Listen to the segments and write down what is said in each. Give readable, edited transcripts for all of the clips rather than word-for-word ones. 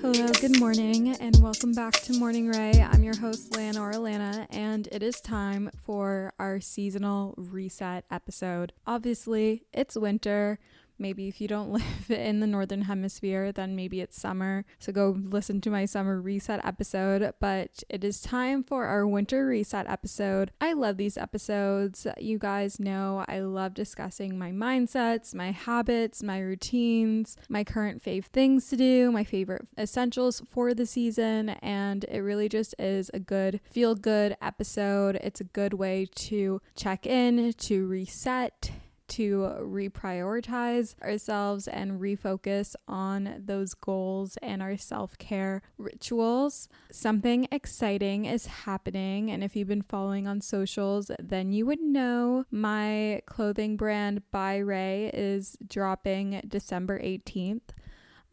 Hello, good morning, and welcome back to Morning Ray. I'm your host, Lana, and it is time for our seasonal reset episode. Obviously, it's winter. Maybe if you don't live in the Northern Hemisphere, then maybe it's summer. So go listen to my summer reset episode. But it is time for our winter reset episode. I love these episodes. You guys know I love discussing my mindsets, my habits, my routines, my current fave things to do, my favorite essentials for the season. And it really just is a good, feel good episode. It's a good way to check in, to reset, to reprioritize ourselves and refocus on those goals and our self-care rituals. Something exciting is happening, and if you've been following on socials, then you would know my clothing brand By Ray is dropping December 18th.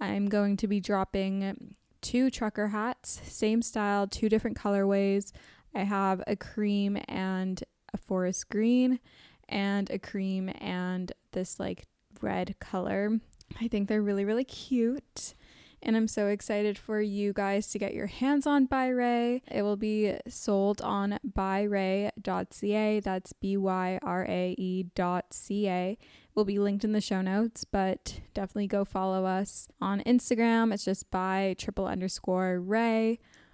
I'm going to be dropping 2 trucker hats, same style, 2 different colorways. I have a cream and a forest green, and a cream and this like red color. I think they're really, really cute. And I'm so excited for you guys to get your hands on By Ray. It will be sold on byray.ca. That's byrae.ca. It will be linked in the show notes, but definitely go follow us on Instagram. It's just by_Ray.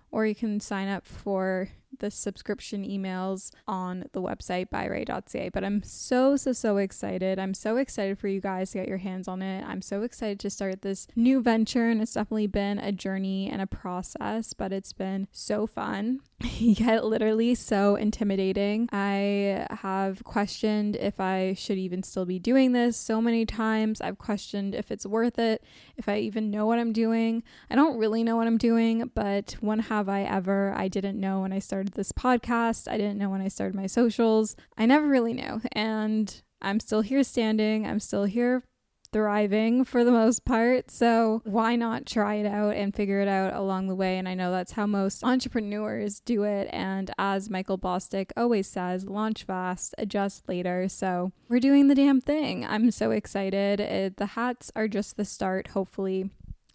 Or you can sign up for the subscription emails on the website byray.ca. But I'm so excited. I'm so excited for you guys to get your hands on it. I'm so excited to start this new venture, and it's definitely been a journey and a process, but it's been so fun, yet literally so intimidating. I have questioned if I should even still be doing this so many times. I've questioned if it's worth it, if I even know what I'm doing. I don't really know what I'm doing, but when have I ever? I didn't know when I started this podcast. I didn't know when I started my socials. I never really knew, and I'm still here standing. I'm still here thriving for the most part. So why not try it out and figure it out along the way? And I know that's how most entrepreneurs do it. And as Michael Bosstick always says, launch fast, adjust later. So we're doing the damn thing. I'm so excited. The hats are just the start. Hopefully,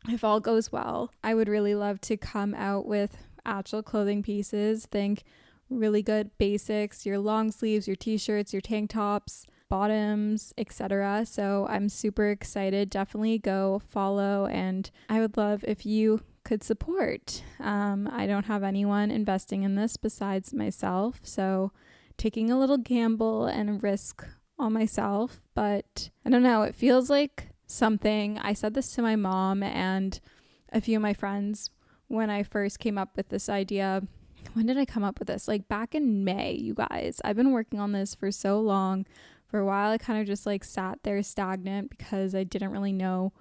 if all goes well, I would really love to come out with actual clothing pieces. Think really good basics, your long sleeves, your t-shirts, your tank tops, bottoms, etc. So I'm super excited. Definitely go follow, and I would love if you could support. I don't have anyone investing in this besides myself, so taking a little gamble and a risk on myself, but I don't know, it feels like something. I said this to my mom and a few of my friends when I first came up with this idea. When did I come up with this? Like back in May, you guys. I've been working on this for so long. For a while, I kind of just like sat there stagnant because I didn't really know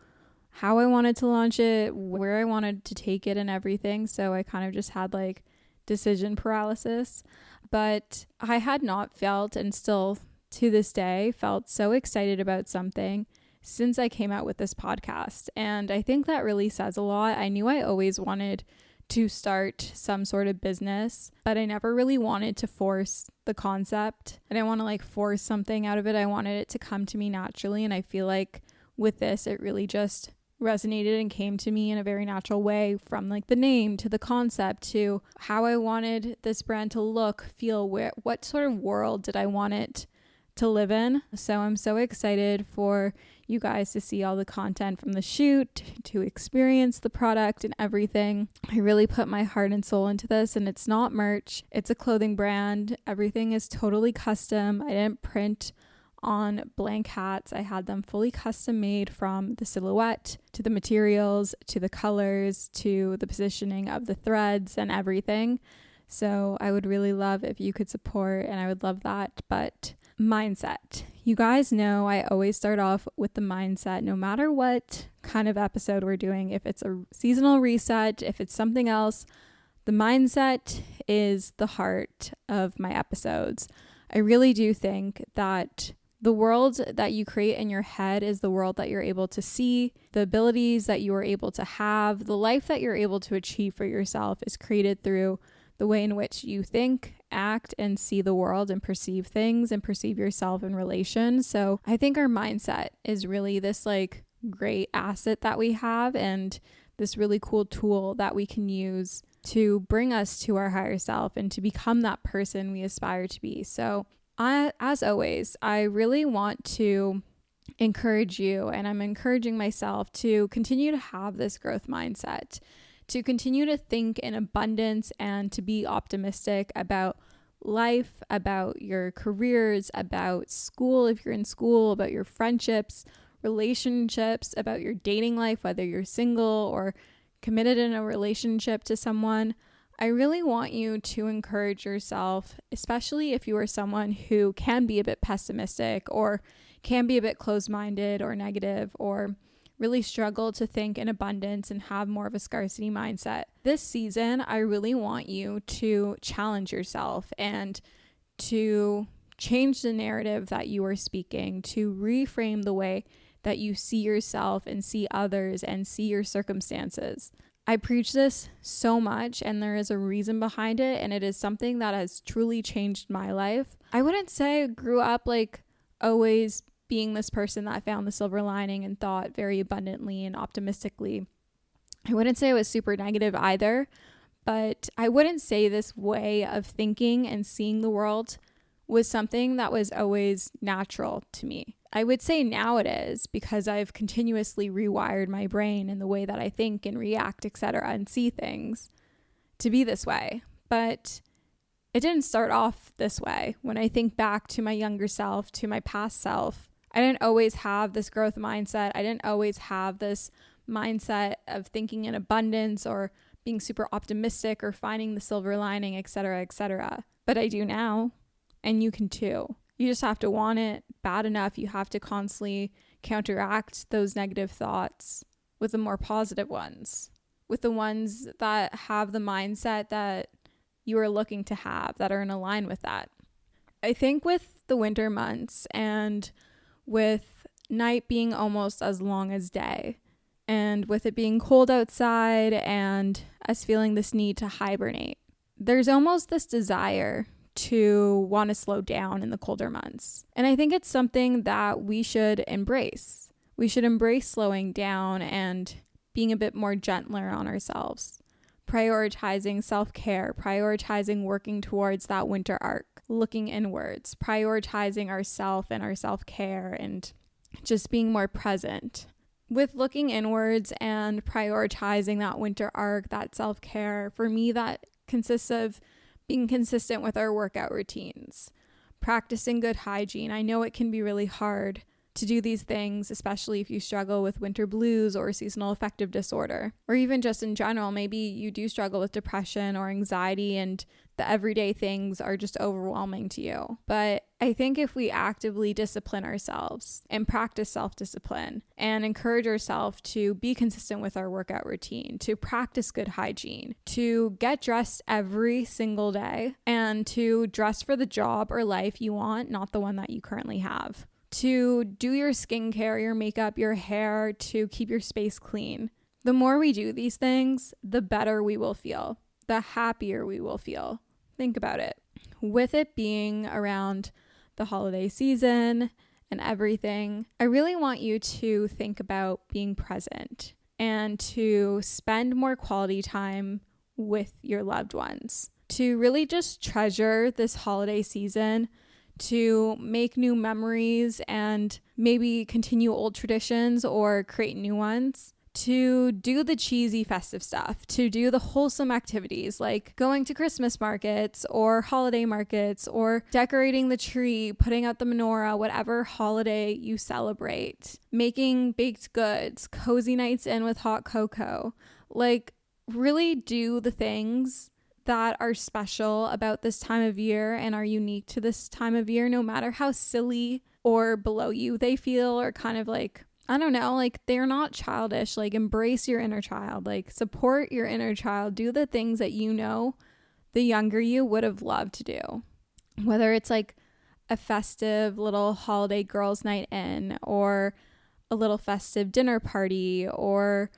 how I wanted to launch it, where I wanted to take it and everything. So I kind of just had like decision paralysis. But I had not felt, and still to this day, felt so excited about something since I came out with this podcast. And I think that really says a lot. I knew I always wanted to start some sort of business, but I never really wanted to force the concept. I didn't want to like force something out of it. I wanted it to come to me naturally. And I feel like with this, it really just resonated and came to me in a very natural way, from like the name to the concept to how I wanted this brand to look, feel, what sort of world did I want it to live in. So I'm so excited for you guys to see all the content from the shoot, to experience the product and everything. I really put my heart and soul into this, and it's not merch. It's a clothing brand. Everything is totally custom. I didn't print on blank hats. I had them fully custom made, from the silhouette to the materials to the colors to the positioning of the threads and everything. So I would really love if you could support, and I would love that. But mindset. You guys know I always start off with the mindset, no matter what kind of episode we're doing. If it's a seasonal reset, if it's something else, the mindset is the heart of my episodes. I really do think that the world that you create in your head is the world that you're able to see. The abilities that you are able to have, the life that you're able to achieve for yourself is created through the way in which you think, act, and see the world and perceive things and perceive yourself in relation. So I think our mindset is really this like great asset that we have and this really cool tool that we can use to bring us to our higher self and to become that person we aspire to be. So as always, I really want to encourage you, and I'm encouraging myself to continue to have this growth mindset, to continue to think in abundance and to be optimistic about life, about your careers, about school if you're in school, about your friendships, relationships, about your dating life, whether you're single or committed in a relationship to someone. I really want you to encourage yourself, especially if you are someone who can be a bit pessimistic or can be a bit closed-minded or negative or really struggle to think in abundance and have more of a scarcity mindset. This season, I really want you to challenge yourself and to change the narrative that you are speaking, to reframe the way that you see yourself and see others and see your circumstances. I preach this so much, and there is a reason behind it, and it is something that has truly changed my life. I wouldn't say I grew up like always being this person that found the silver lining and thought very abundantly and optimistically. I wouldn't say I was super negative either, but I wouldn't say this way of thinking and seeing the world was something that was always natural to me. I would say now it is, because I've continuously rewired my brain in the way that I think and react, etc., and see things to be this way. But it didn't start off this way. When I think back to my younger self, to my past self, I didn't always have this growth mindset. I didn't always have this mindset of thinking in abundance or being super optimistic or finding the silver lining, etc., etc. But I do now, and you can too. You just have to want it bad enough. You have to constantly counteract those negative thoughts with the more positive ones, with the ones that have the mindset that you are looking to have, that are in line with that. I think with the winter months and with night being almost as long as day, and with it being cold outside and us feeling this need to hibernate, there's almost this desire to want to slow down in the colder months. And I think it's something that we should embrace. We should embrace slowing down and being a bit more gentler on ourselves, prioritizing self-care, prioritizing working towards that winter arc, looking inwards, prioritizing ourself and our self-care, and just being more present. With looking inwards and prioritizing that winter arc, that self-care, for me that consists of being consistent with our workout routines, practicing good hygiene. I know it can be really hard to do these things, especially if you struggle with winter blues or seasonal affective disorder, or even just in general, maybe you do struggle with depression or anxiety and the everyday things are just overwhelming to you. But I think if we actively discipline ourselves and practice self-discipline and encourage ourselves to be consistent with our workout routine, to practice good hygiene, to get dressed every single day, and to dress for the job or life you want, not the one that you currently have, to do your skincare, your makeup, your hair, to keep your space clean. The more we do these things, the better we will feel, the happier we will feel. Think about it. With it being around the holiday season and everything, I really want you to think about being present and to spend more quality time with your loved ones, to really just treasure this holiday season, to make new memories and maybe continue old traditions or create new ones, to do the cheesy festive stuff, to do the wholesome activities like going to Christmas markets or holiday markets or decorating the tree, putting out the menorah, whatever holiday you celebrate, making baked goods, cozy nights in with hot cocoa. Like, really do the things that are special about this time of year and are unique to this time of year, no matter how silly or below you they feel, or kind of like, I don't know, like they're not childish. Like, embrace your inner child, like support your inner child, do the things that you know the younger you would have loved to do. Whether it's like a festive little holiday girls' night in, or a little festive dinner party, or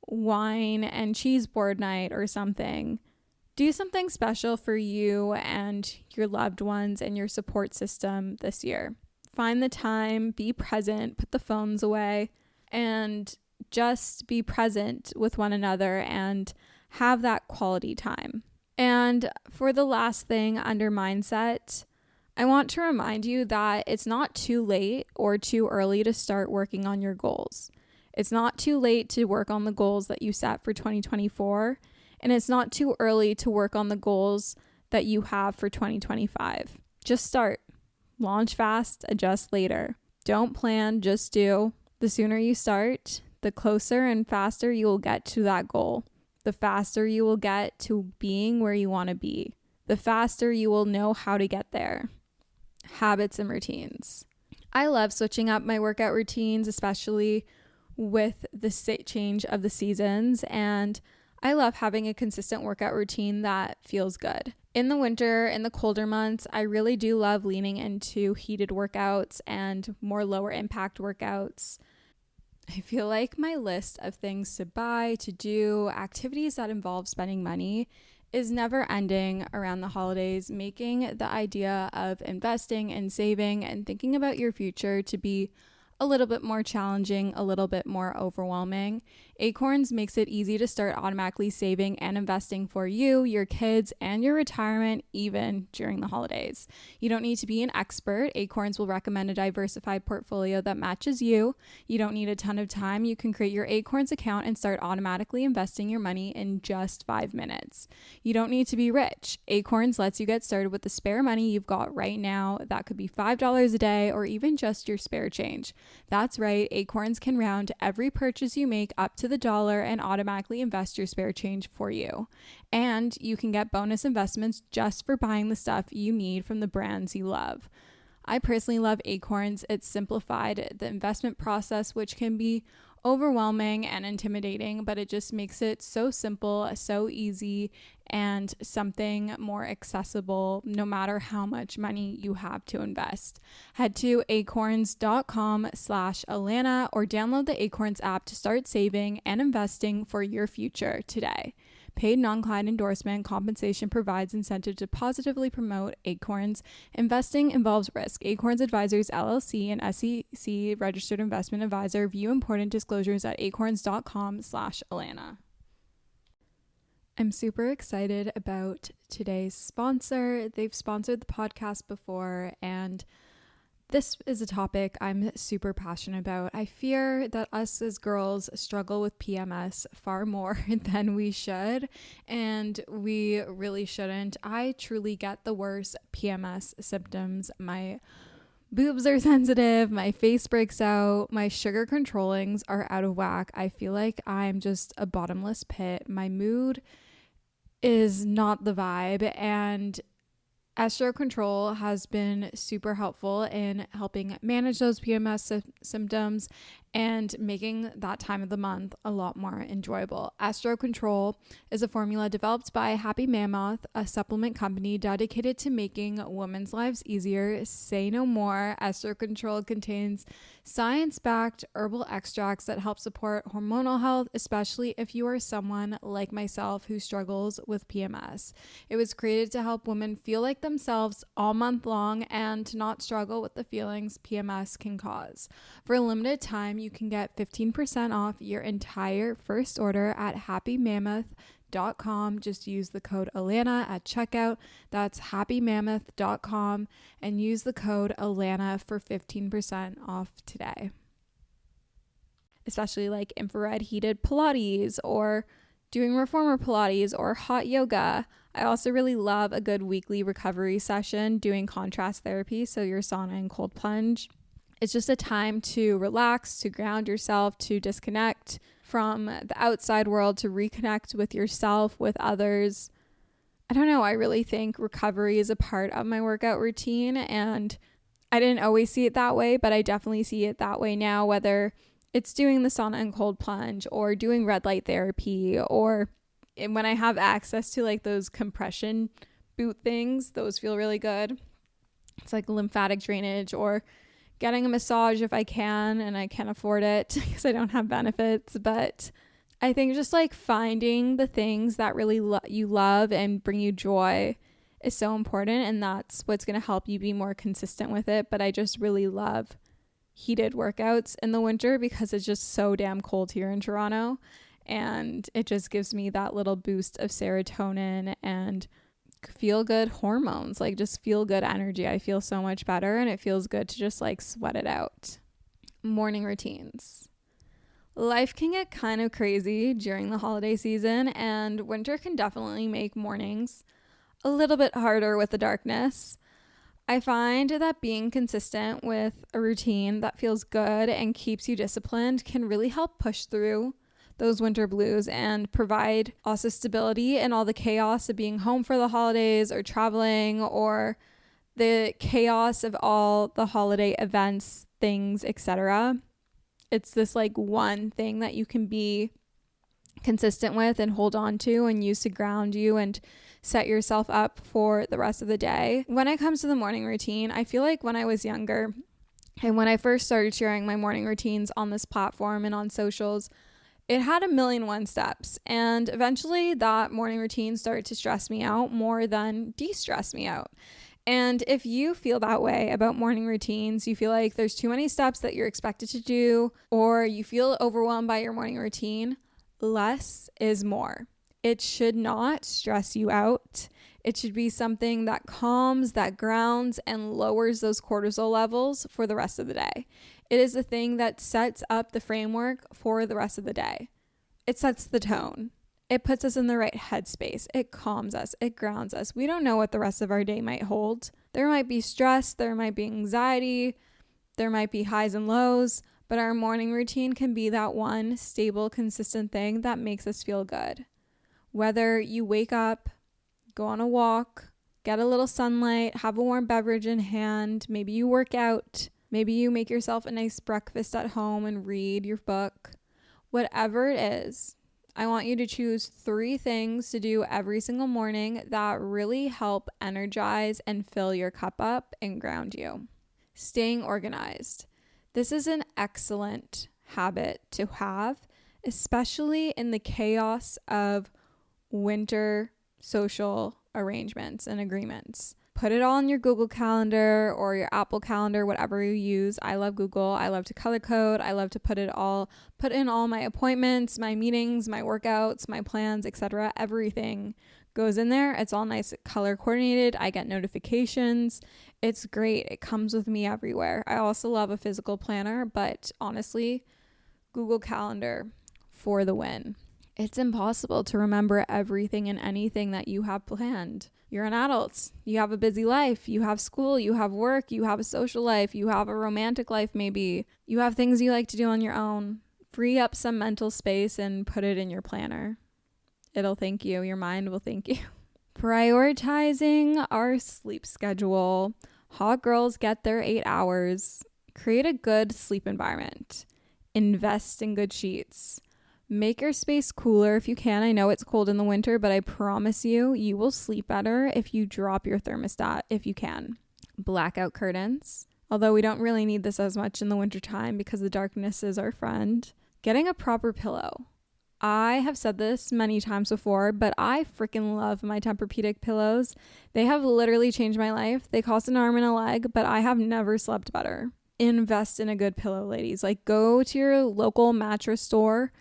wine and cheese board night or something. Do something special for you and your loved ones and your support system this year. Find the time, be present, put the phones away, and just be present with one another and have that quality time. And for the last thing under mindset, I want to remind you that it's not too late or too early to start working on your goals. It's not too late to work on the goals that you set for 2024, and it's not too early to work on the goals that you have for 2025. Just start. Launch fast, adjust later. Don't plan, just do. The sooner you start, the closer and faster you will get to that goal. The faster you will get to being where you want to be. The faster you will know how to get there. Habits and routines. I love switching up my workout routines, especially with the change of the seasons, and I love having a consistent workout routine that feels good. In the winter, in the colder months, I really do love leaning into heated workouts and more lower impact workouts. I feel like my list of things to buy, to do, activities that involve spending money is never ending around the holidays, making the idea of investing and saving and thinking about your future to be a little bit more challenging, a little bit more overwhelming. Acorns makes it easy to start automatically saving and investing for you, your kids, and your retirement, even during the holidays. You don't need to be an expert. Acorns will recommend a diversified portfolio that matches you. You don't need a ton of time. You can create your Acorns account and start automatically investing your money in just 5 minutes. You don't need to be rich. Acorns lets you get started with the spare money you've got right now. That could be $5 a day or even just your spare change. That's right, Acorns can round every purchase you make up to the dollar and automatically invest your spare change for you. And you can get bonus investments just for buying the stuff you need from the brands you love. I personally love Acorns. It's simplified the investment process, which can be overwhelming and intimidating, but it just makes it so simple, so easy, and something more accessible no matter how much money you have to invest. Head to acorns.com/Alana or download the Acorns app to start saving and investing for your future today. Paid non-client endorsement. Compensation provides incentive to positively promote Acorns. Investing involves risk. Acorns Advisors LLC, an SEC registered investment advisor. View important disclosures at acorns.com/Alana. I'm super excited about today's sponsor. They've sponsored the podcast before, and this is a topic I'm super passionate about. I fear that us as girls struggle with PMS far more than we should, and we really shouldn't. I truly get the worst PMS symptoms. My boobs are sensitive, my face breaks out, my sugar controllings are out of whack. I feel like I'm just a bottomless pit. My mood is not the vibe, and Estro Control has been super helpful in helping manage those PMS symptoms and making that time of the month a lot more enjoyable. Estro Control is a formula developed by Happy Mammoth, a supplement company dedicated to making women's lives easier. Say no more. Estro Control contains science-backed herbal extracts that help support hormonal health, especially if you are someone like myself who struggles with PMS. It was created to help women feel like themselves all month long and to not struggle with the feelings PMS can cause. For a limited time, you can get 15% off your entire first order at happymammoth.com. Just use the code Alana at checkout. That's happymammoth.com and use the code Alana for 15% off today. Especially like infrared heated Pilates or doing reformer Pilates or hot yoga. I also really love a good weekly recovery session doing contrast therapy, so your sauna and cold plunge. It's just a time to relax, to ground yourself, to disconnect from the outside world, to reconnect with yourself, with others. I don't know, I really think recovery is a part of my workout routine, and I didn't always see it that way, but I definitely see it that way now, whether it's doing the sauna and cold plunge or doing red light therapy, or when I have access to like those compression boot things, those feel really good. It's like lymphatic drainage, or getting a massage if I can and I can't afford it because I don't have benefits. But I think just like finding the things that really you love and bring you joy is so important, and that's what's going to help you be more consistent with it. But I just really love heated workouts in the winter because it's just so damn cold here in Toronto. And it just gives me that little boost of serotonin and feel good hormones, like just feel good energy. I feel so much better, and it feels good to just like sweat it out. Morning routines. Life can get kind of crazy during the holiday season, and winter can definitely make mornings a little bit harder with the darkness. I find that being consistent with a routine that feels good and keeps you disciplined can really help push through those winter blues and provide also stability in all the chaos of being home for the holidays or traveling, or the chaos of all the holiday events, things, etc. It's this like one thing that you can be consistent with and hold on to and use to ground you and set yourself up for the rest of the day. When it comes to the morning routine, I feel like when I was younger and when I first started sharing my morning routines on this platform and on socials, it had 1,000,001 steps, and eventually that morning routine started to stress me out more than de-stress me out. And if you feel that way about morning routines, you feel like there's too many steps that you're expected to do, or you feel overwhelmed by your morning routine, less is more. It should not stress you out. It should be something that calms, that grounds, and lowers those cortisol levels for the rest of the day. It is the thing that sets up the framework for the rest of the day. It sets the tone. It puts us in the right headspace. It calms us. It grounds us. We don't know what the rest of our day might hold. There might be stress. There might be anxiety. There might be highs and lows. But our morning routine can be that one stable, consistent thing that makes us feel good. Whether you wake up, go on a walk, get a little sunlight, have a warm beverage in hand, maybe you work out, maybe you make yourself a nice breakfast at home and read your book. Whatever it is, I want you to choose 3 things to do every single morning that really help energize and fill your cup up and ground you. Staying organized. This is an excellent habit to have, especially in the chaos of winter social arrangements and agreements. Put it all in your Google Calendar or your Apple Calendar, whatever you use. I love Google. I love to color code. I love to put in all my appointments, my meetings, my workouts, my plans, etc. Everything goes in there. It's all nice color coordinated. I get notifications. It's great. It comes with me everywhere. I also love a physical planner, but honestly, Google Calendar for the win. It's impossible to remember everything and anything that you have planned. You're an adult. You have a busy life. You have school. You have work. You have a social life. You have a romantic life maybe. You have things you like to do on your own. Free up some mental space and put it in your planner. It'll thank you. Your mind will thank you. Prioritizing our sleep schedule. Hot girls get their 8 hours. Create a good sleep environment. Invest in good sheets. Make your space cooler if you can. I know it's cold in the winter, but I promise you, you will sleep better if you drop your thermostat if you can. Blackout curtains. Although we don't really need this as much in the wintertime because the darkness is our friend. Getting a proper pillow. I have said this many times before, but I freaking love my Tempur-Pedic pillows. They have literally changed my life. They cost an arm and a leg, but I have never slept better. Invest in a good pillow, ladies. Like, go to your local mattress store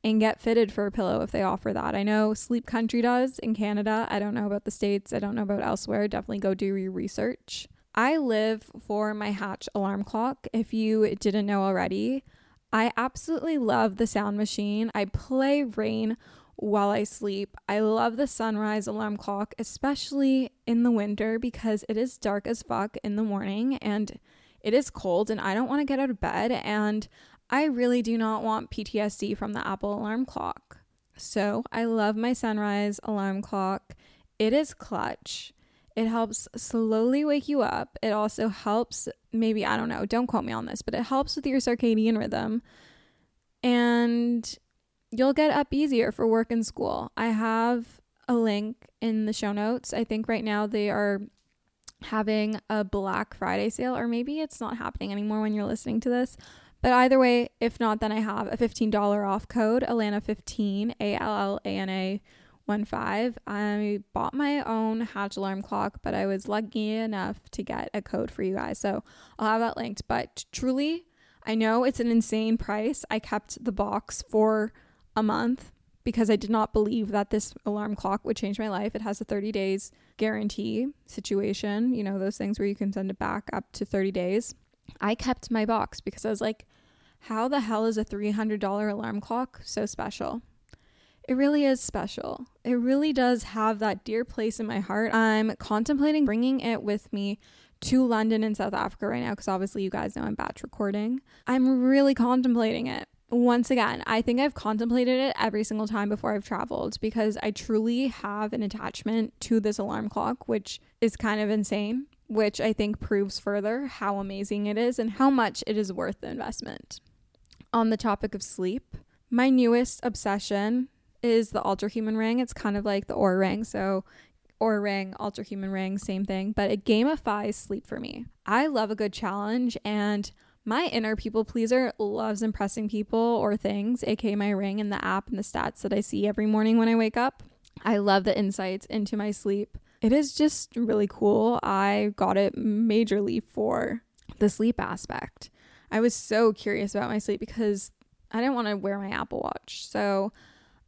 and get fitted for a pillow if they offer that. I know Sleep Country does in Canada. I don't know about the States. I don't know about elsewhere. Definitely go do your research. I live for my Hatch alarm clock. If you didn't know already, I absolutely love the sound machine. I play Rain while I sleep. I love the sunrise alarm clock, especially in the winter because it is dark as fuck in the morning and it is cold and I don't want to get out of bed, and I really do not want PTSD from the Apple alarm clock. So I love my sunrise alarm clock. It is clutch. It helps slowly wake you up. It also helps, maybe, I don't know, don't quote me on this, but it helps with your circadian rhythm. And you'll get up easier for work and school. I have a link in the show notes. I think right now they are having a Black Friday sale, or maybe it's not happening anymore when you're listening to this. But either way, if not, then I have a $15 off code, Alana15, ALLANA15. I bought my own Hatch alarm clock, but I was lucky enough to get a code for you guys. So I'll have that linked. But truly, I know it's an insane price. I kept the box for a month because I did not believe that this alarm clock would change my life. It has a 30 days guarantee situation, you know, those things where you can send it back up to 30 days. I kept my box because I was like, how the hell is a $300 alarm clock so special? It really is special. It really does have that dear place in my heart. I'm contemplating bringing it with me to London and South Africa right now because obviously you guys know I'm batch recording. I'm really contemplating it. Once again, I think I've contemplated it every single time before I've traveled because I truly have an attachment to this alarm clock, which is kind of insane, which I think proves further how amazing it is and how much it is worth the investment. On the topic of sleep, my newest obsession is the Ultra Human Ring. It's kind of like the Oura Ring. So Oura Ring, Ultra Human Ring, same thing, but it gamifies sleep for me. I love a good challenge, and my inner people pleaser loves impressing people or things, aka my ring and the app and the stats that I see every morning when I wake up. I love the insights into my sleep. It is just really cool. I got it majorly for the sleep aspect. I was so curious about my sleep because I didn't want to wear my Apple Watch. So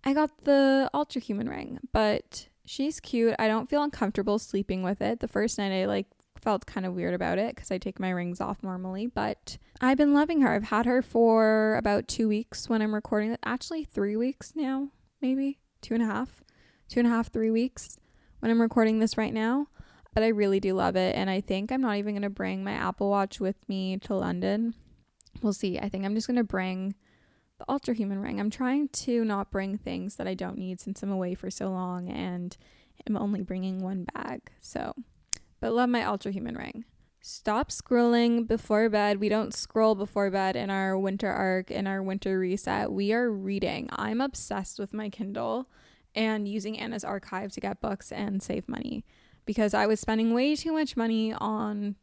I got the Ultra Human Ring, but she's cute. I don't feel uncomfortable sleeping with it. The first night I felt kind of weird about it because I take my rings off normally, but I've been loving her. I've had her for about 2 weeks when I'm recording it. Actually 3 weeks now, maybe 2.5, 3 weeks when I'm recording this right now. But I really do love it. And I think I'm not even going to bring my Apple Watch with me to London. We'll see. I think I'm just going to bring the Ultra Human Ring. I'm trying to not bring things that I don't need since I'm away for so long and I'm only bringing one bag. But love my Ultra Human Ring. Stop scrolling before bed. We don't scroll before bed in our winter arc, in our winter reset. We are reading. I'm obsessed with my Kindle and using Anna's archive to get books and save money because I was spending way too much money on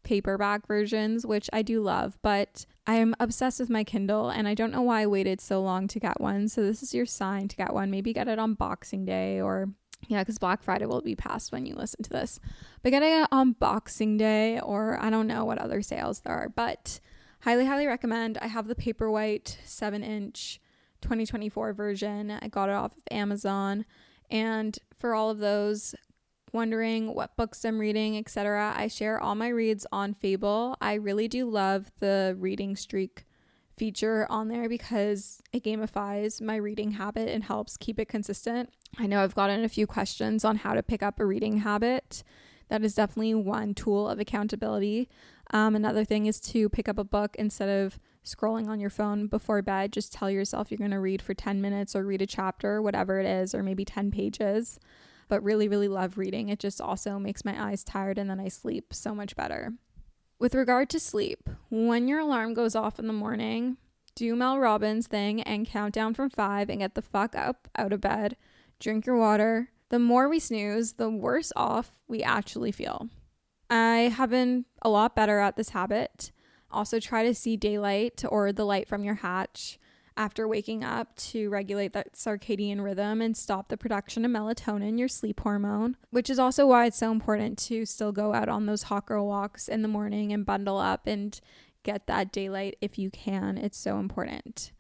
paperback versions, which I do love, but I am obsessed with my Kindle and I don't know why I waited so long to get one. So this is your sign to get one. Maybe get it on Boxing Day or because Black Friday will be past when you listen to this. But get it on Boxing Day or I don't know what other sales there are, but highly recommend. I have the Paperwhite 7-inch 2024 version. I got it off of Amazon, and for all of those wondering what books I'm reading, etc., I share all my reads on Fable. I really do love the reading streak feature on there because it gamifies my reading habit and helps keep it consistent. I know I've gotten a few questions on how to pick up a reading habit. That is definitely one tool of accountability. Another thing is to pick up a book instead of scrolling on your phone before bed. Just tell yourself you're going to read for 10 minutes or read a chapter, whatever it is, or maybe 10 pages. But really love reading. It just also makes my eyes tired and then I sleep so much better. With regard to sleep, when your alarm goes off in the morning, do Mel Robbins' thing and count down from 5 and get the fuck up out of bed. Drink your water. The more we snooze, the worse off we actually feel. I have been a lot better at this habit. Also try to see daylight or the light from your hatch after waking up to regulate that circadian rhythm and stop the production of melatonin, your sleep hormone, which is also why it's so important to still go out on those hot girl walks in the morning and bundle up and get that daylight if you can. It's so important.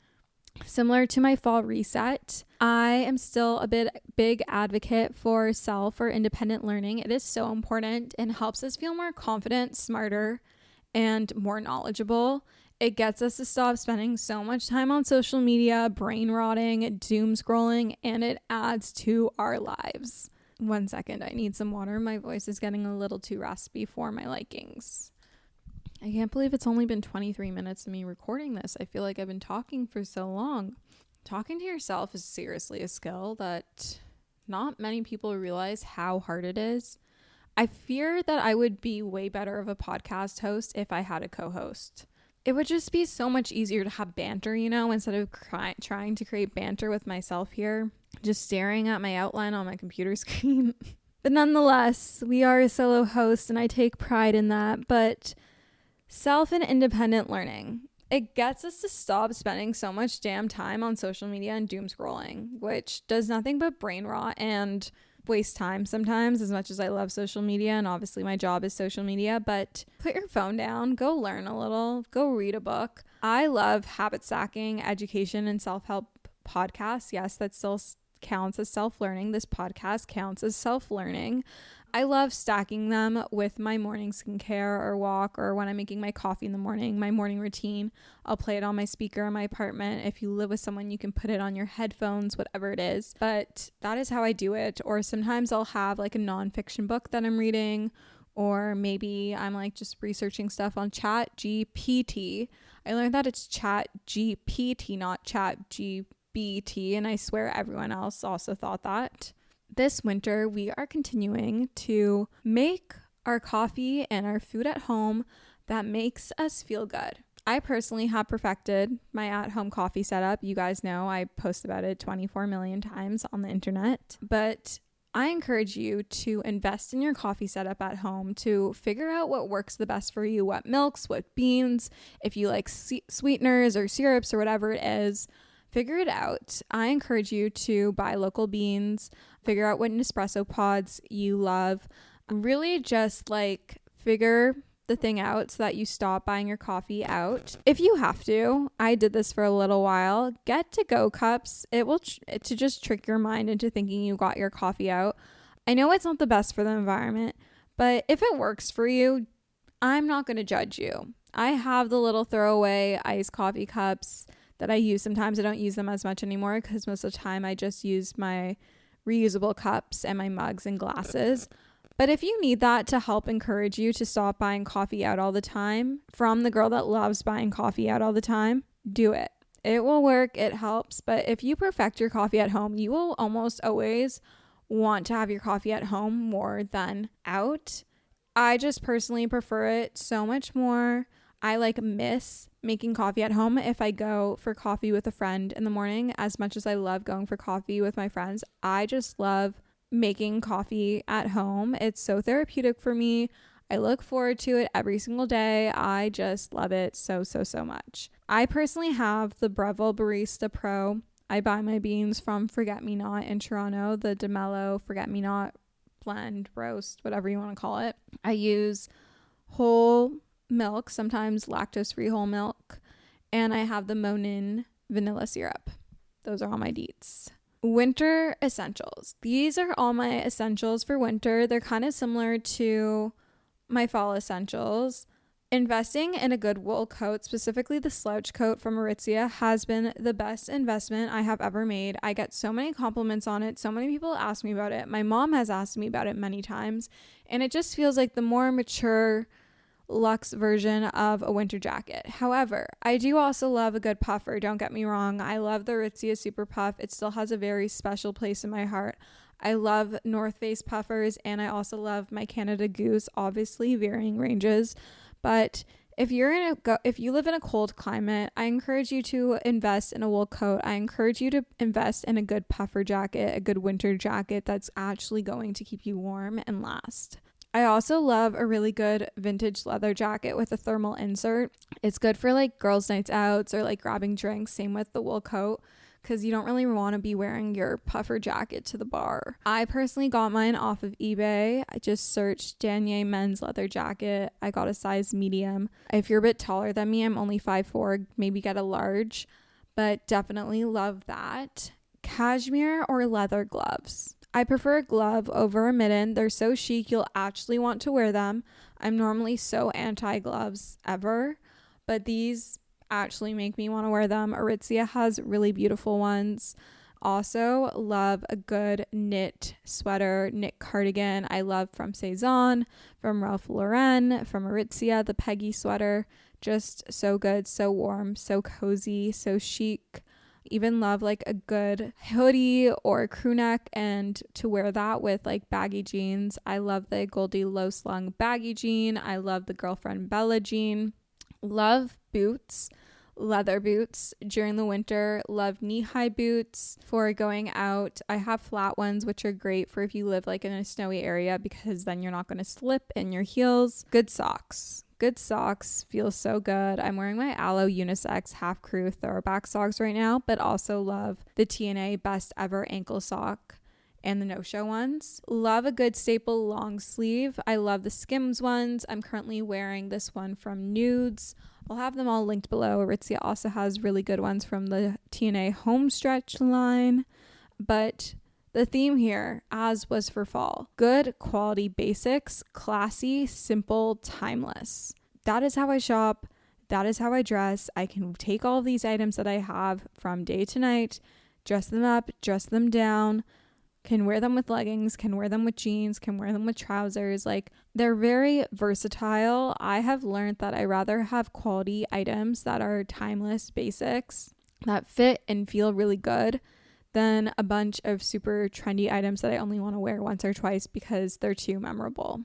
Similar to my fall reset, I am still a big advocate for self or independent learning. It is so important and helps us feel more confident, smarter, and more knowledgeable. It gets us to stop spending so much time on social media, brain rotting, doom scrolling, and it adds to our lives. 1 second, I need some water. My voice is getting a little too raspy for my likings. I can't believe it's only been 23 minutes of me recording this. I feel like I've been talking for so long. Talking to yourself is seriously a skill that not many people realize how hard it is. I fear that I would be way better of a podcast host if I had a co-host. It would just be so much easier to have banter, instead of trying to create banter with myself here, just staring at my outline on my computer screen. But nonetheless, we are a solo host and I take pride in that. But self and independent learning, it gets us to stop spending so much damn time on social media and doom scrolling, which does nothing but brain rot and waste time sometimes, as much as I love social media and obviously my job is social media. But put your phone down, go learn a little, go read a book. I love habit stacking, education, and self-help podcasts. Yes, that still counts as self-learning. This podcast counts as self-learning. I love stacking them with my morning skincare or walk, or when I'm making my coffee in the morning, my morning routine. I'll play it on my speaker in my apartment. If you live with someone, you can put it on your headphones, whatever it is. But that is how I do it. Or sometimes I'll have like a nonfiction book that I'm reading, or maybe I'm like just researching stuff on Chat GPT. I learned that it's Chat GPT, not Chat GBT, and I swear everyone else also thought that. This winter, we are continuing to make our coffee and our food at home that makes us feel good. I personally have perfected my at-home coffee setup. You guys know I post about it 24 million times on the internet, but I encourage you to invest in your coffee setup at home, to figure out what works the best for you, what milks, what beans, if you like sweeteners or syrups or whatever it is. Figure it out. I encourage you to buy local beans, figure out what Nespresso pods you love. Really just like figure the thing out so that you stop buying your coffee out. If you have to, I did this for a little while, get to-go cups. It will to just trick your mind into thinking you got your coffee out. I know it's not the best for the environment, but if it works for you, I'm not going to judge you. I have the little throwaway iced coffee cups that I use sometimes. I don't use them as much anymore because most of the time I just use my reusable cups and my mugs and glasses. But if you need that to help encourage you to stop buying coffee out all the time, from the girl that loves buying coffee out all the time, do it. It will work. It helps. But if you perfect your coffee at home, you will almost always want to have your coffee at home more than out. I just personally prefer it so much more. I like miss making coffee at home. If I go for coffee with a friend in the morning, as much as I love going for coffee with my friends, I just love making coffee at home. It's so therapeutic for me. I look forward to it every single day. I just love it so much. I personally have the Breville Barista Pro. I buy my beans from Forget Me Not in Toronto, the DeMello Forget Me Not blend, roast, whatever you want to call it. I use whole milk, sometimes lactose-free whole milk, and I have the Monin vanilla syrup. Those are all my deets. Winter essentials. These are all my essentials for winter. They're kind of similar to my fall essentials. Investing in a good wool coat, specifically the slouch coat from Aritzia, has been the best investment I have ever made. I get so many compliments on it. So many people ask me about it. My mom has asked me about it many times, and it just feels like the more mature luxe version of a winter jacket. However, I do also love a good puffer. Don't get me wrong. I love the Aritzia Super Puff. It still has a very special place in my heart. I love North Face puffers, and I also love my Canada Goose, obviously varying ranges. But if you live in a cold climate, I encourage you to invest in a wool coat. I encourage you to invest in a good puffer jacket, a good winter jacket that's actually going to keep you warm and last. I also love a really good vintage leather jacket with a thermal insert. It's good for like girls' nights out or like grabbing drinks. Same with the wool coat, because you don't really want to be wearing your puffer jacket to the bar. I personally got mine off of eBay. I just searched Danier men's leather jacket. I got a size medium. If you're a bit taller than me, I'm only 5'4", maybe get a large, but definitely love that. Cashmere or leather gloves. I prefer a glove over a mitten. They're so chic, you'll actually want to wear them. I'm normally so anti-gloves ever, but these actually make me want to wear them. Aritzia has really beautiful ones. Also love a good knit sweater, knit cardigan. I love from Saison, from Ralph Lauren, from Aritzia, the Peggy sweater. Just so good, so warm, so cozy, so chic. Even love like a good hoodie or a crew neck, and to wear that with like baggy jeans. I love the Goldie Low Slung baggy jean. I love the Girlfriend Bella jean. Love boots, leather boots during the winter. Love knee-high boots for going out. I have flat ones, which are great for if you live like in a snowy area, because then you're not going to slip in your heels. Good socks. Good socks feel so good. I'm wearing my Aloe unisex half crew throwback socks right now, but also love the TNA best ever ankle sock and the no-show ones. Love a good staple long sleeve. I love the Skims ones. I'm currently wearing this one from Nudes. I'll have them all linked below. Aritzia also has really good ones from the TNA HOMESTRETCH line. But the theme here, as was for fall, good quality basics, classy, simple, timeless. That is how I shop. That is how I dress. I can take all of these items that I have from day to night, dress them up, dress them down, can wear them with leggings, can wear them with jeans, can wear them with trousers. Like, they're very versatile. I have learned that I rather have quality items that are timeless basics that fit and feel really good than a bunch of super trendy items that I only want to wear once or twice because they're too memorable.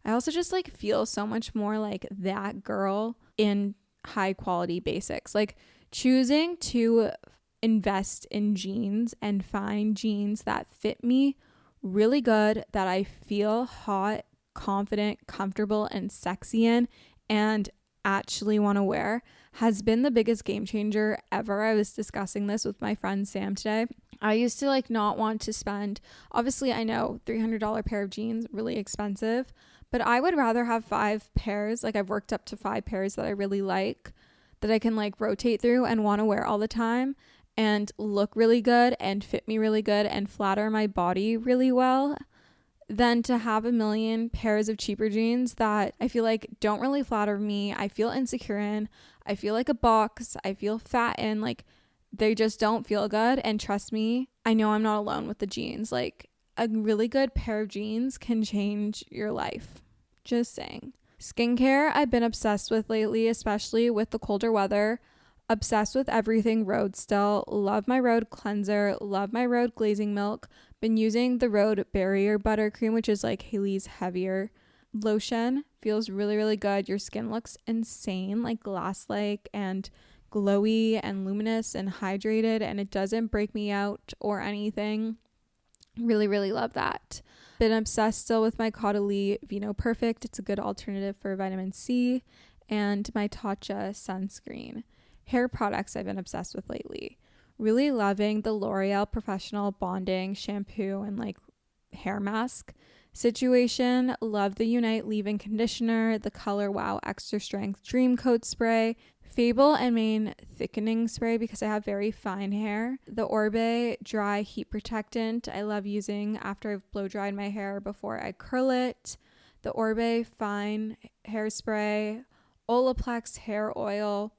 I also just like feel so much more like that girl in high quality basics. Like, choosing to invest in jeans and find jeans that fit me really good, that I feel hot, confident, comfortable, and sexy in, and actually want to wear, has been the biggest game changer ever. I was discussing this with my friend Sam today. I used to like not want to spend, obviously I know $300 pair of jeans, really expensive, but I would rather have 5 pairs. Like, I've worked up to 5 pairs that I really like, that I can like rotate through and want to wear all the time and look really good and fit me really good and flatter my body really well, than to have a million pairs of cheaper jeans that I feel like don't really flatter me. I feel insecure in. I feel like a box. I feel fat in. Like, they just don't feel good. And trust me, I know I'm not alone with the jeans. Like, a really good pair of jeans can change your life. Just saying. Skincare, I've been obsessed with lately, especially with the colder weather. Obsessed with everything Rhode still. Love my Rhode cleanser. Love my Rhode glazing milk. Been using the Rhode barrier buttercream, which is like Haley's heavier lotion. Feels really, really good. Your skin looks insane, like glass-like and glowy and luminous and hydrated, and it doesn't break me out or anything. Really, really love that. Been obsessed still with my Caudalie Vino Perfect. It's a good alternative for vitamin C. And my Tatcha sunscreen. Hair products I've been obsessed with lately. Really loving the L'Oreal Professional Bonding shampoo and like hair mask situation. Love the Unite leave-in conditioner, the Color Wow Extra Strength Dream Coat spray, Fable and Mane thickening spray because I have very fine hair, the Orbe dry heat protectant I love using after I've blow dried my hair before I curl it, the Orbe fine hairspray, Olaplex hair oil.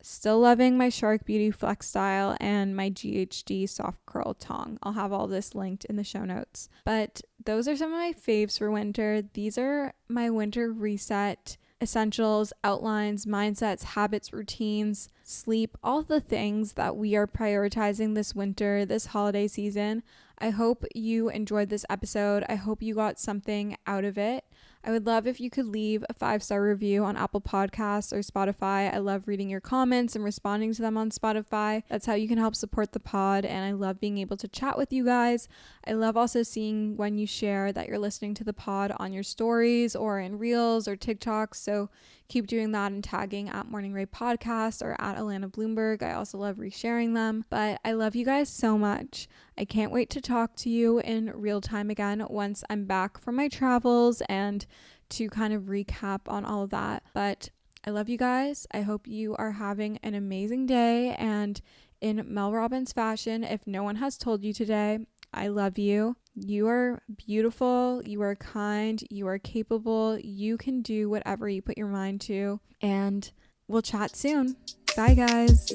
Still loving my Shark Beauty Flex Style and my GHD Soft Curl Tong. I'll have all this linked in the show notes. But those are some of my faves for winter. These are my winter reset essentials, outlines, mindsets, habits, routines, sleep, all the things that we are prioritizing this winter, this holiday season. I hope you enjoyed this episode. I hope you got something out of it. I would love if you could leave a 5-star review on Apple Podcasts or Spotify. I love reading your comments and responding to them on Spotify. That's how you can help support the pod, and I love being able to chat with you guys. I love also seeing when you share that you're listening to the pod on your stories or in Reels or TikToks, so keep doing that and tagging at Morning Ray Podcast or at Alana Bloomberg. I also love resharing them, but I love you guys so much. I can't wait to talk to you in real time again once I'm back from my travels and to kind of recap on all of that. But I love you guys. I hope you are having an amazing day. And in Mel Robbins fashion, if no one has told you today, I love you. You are beautiful. You are kind. You are capable. You can do whatever you put your mind to. And we'll chat soon. Bye, guys.